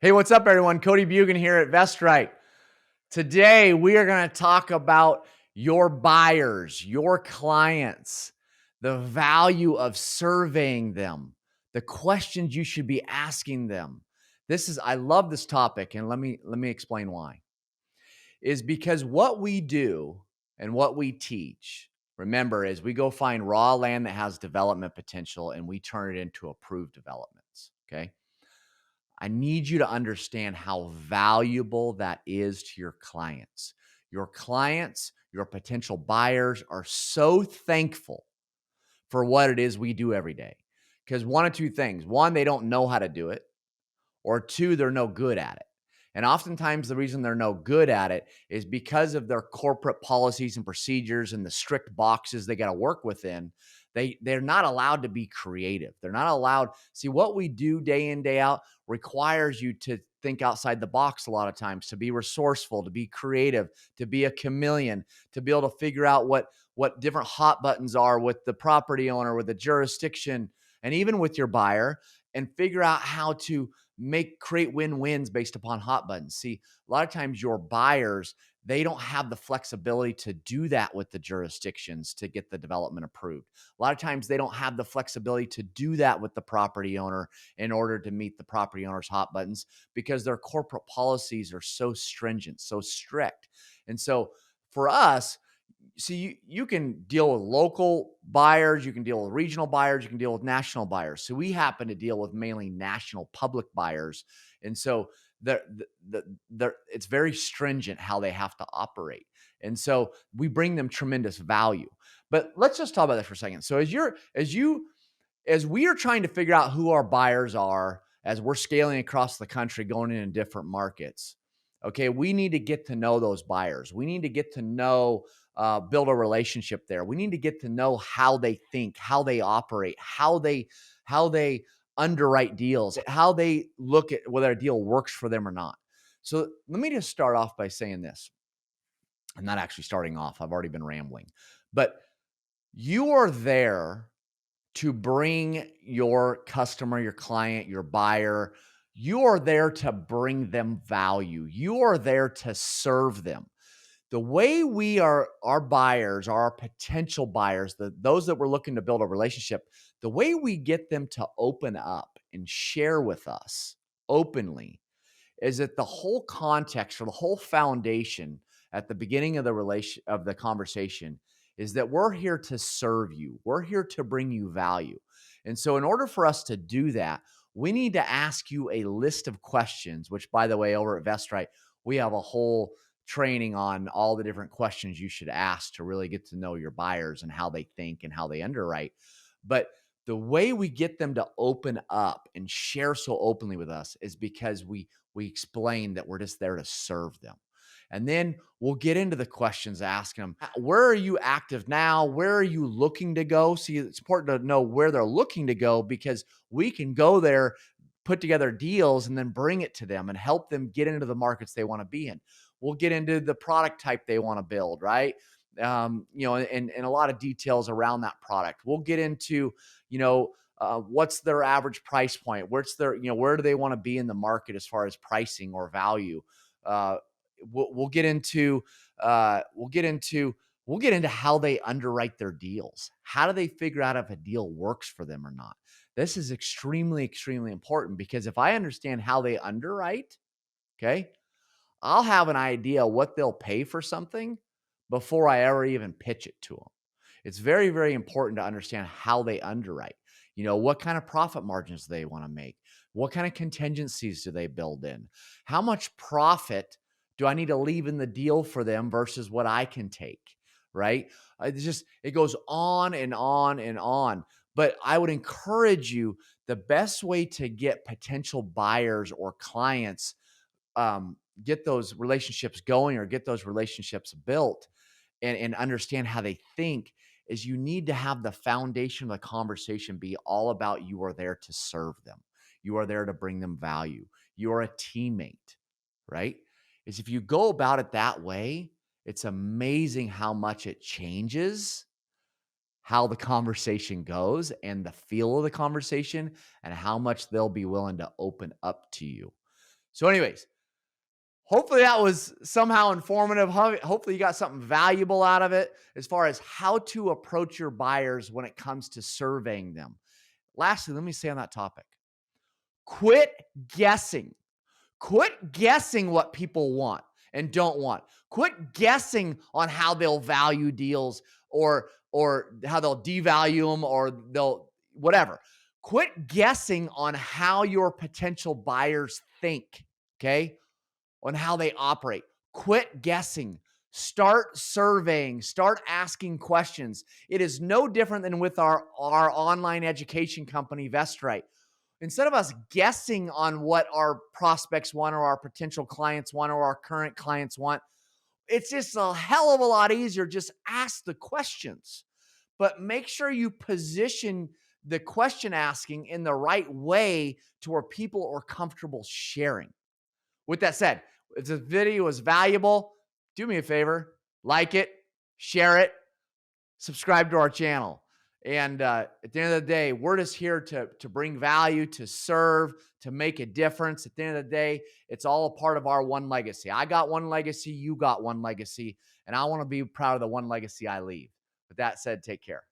Hey, what's up, everyone? Cody Bugan here at VestRight. Today, we are going to talk about your buyers, your clients, the value of surveying them, the questions you should be asking them. I love this topic, and let me explain why. Is because what we do and what we teach, remember, is we go find raw land that has development potential and we turn it into approved developments. Okay. I need you to understand how valuable that is to your clients. Your clients, your potential buyers are so thankful for what it is we do every day. Because one of two things: one, they don't know how to do it, or two, they're no good at it. And oftentimes, the reason they're no good at it is because of their corporate policies and procedures and the strict boxes they got to work within. They're not allowed to be creative. They're not allowed. See, what we do day in, day out requires you to think outside the box a lot of times, to be resourceful, to be creative, to be a chameleon, to be able to figure out what different hot buttons are with the property owner, with the jurisdiction, and even with your buyer, and figure out how to create win-wins based upon hot buttons. See, a lot of times your buyers, they don't have the flexibility to do that with the jurisdictions to get the development approved. A lot of times they don't have the flexibility to do that with the property owner in order to meet the property owner's hot buttons, because their corporate policies are so stringent, so strict. And so for us, see, you can deal with local buyers, you can deal with regional buyers, you can deal with national buyers. So we happen to deal with mainly national public buyers. And so it's very stringent how they have to operate. And so we bring them tremendous value. But let's just talk about that for a second. So as we are trying to figure out who our buyers are, as we're scaling across the country, going into different markets, okay, we need to get to know those buyers. We need to get to know, build a relationship there. We need to get to know how they think, how they operate, how they underwrite deals, how they look at whether a deal works for them or not. So let me just start off by saying this. I'm not actually starting off. I've already been rambling, but you are there to bring your customer, your client, your buyer, you are there to bring them value. You are there to serve them. The way our buyers, our potential buyers, those that we're looking to build a relationship, the way we get them to open up and share with us openly is that the whole context or the whole foundation at the beginning of the conversation is that we're here to serve you. We're here to bring you value. And so in order for us to do that, we need to ask you a list of questions, which, by the way, over at VestRight, we have a whole training on all the different questions you should ask to really get to know your buyers and how they think and how they underwrite. But the way we get them to open up and share so openly with us is because we explain that we're just there to serve them. And then we'll get into the questions, asking them, where are you active now? Where are you looking to go? See, it's important to know where they're looking to go, because we can go there, put together deals, and then bring it to them and help them get into the markets they want to be in. We'll get into the product type they want to build, right? And a lot of details around that product. We'll get into, what's their average price point? Where do they want to be in the market as far as pricing or value? We'll get into how they underwrite their deals. How do they figure out if a deal works for them or not? This is extremely, extremely important, because if I understand how they underwrite, okay, I'll have an idea what they'll pay for something before I ever even pitch it to them. It's very, very important to understand how they underwrite. What kind of profit margins they want to make? What kind of contingencies do they build in? How much profit do I need to leave in the deal for them versus what I can take, right? It goes on and on and on. But I would encourage you, the best way to get potential buyers or clients, get those relationships going or get those relationships built, and understand how they think, is you need to have the foundation of the conversation be all about you are there to serve them. You are there to bring them value. You are a teammate, right? Is if you go about it that way, it's amazing how much it changes how the conversation goes and the feel of the conversation and how much they'll be willing to open up to you. So anyways, hopefully that was somehow informative. Hopefully you got something valuable out of it as far as how to approach your buyers when it comes to surveying them. Lastly, let me say on that topic, quit guessing. Quit guessing what people want and don't want. Quit guessing on how they'll value deals or how they'll devalue them or they'll whatever. Quit guessing on how your potential buyers think, okay? On how they operate. Quit guessing. Start surveying. Start asking questions. It is no different than with our online education company, VestRight. Instead of us guessing on what our prospects want or our potential clients want or our current clients want, it's just a hell of a lot easier. Just ask the questions, but make sure you position the question asking in the right way to where people are comfortable sharing. With that said, if this video was valuable, do me a favor, like it, share it, subscribe to our channel. And at the end of the day, we're just here to bring value, to serve, to make a difference. At the end of the day, it's all a part of our one legacy. I got one legacy, you got one legacy, and I want to be proud of the one legacy I leave. With that said, take care.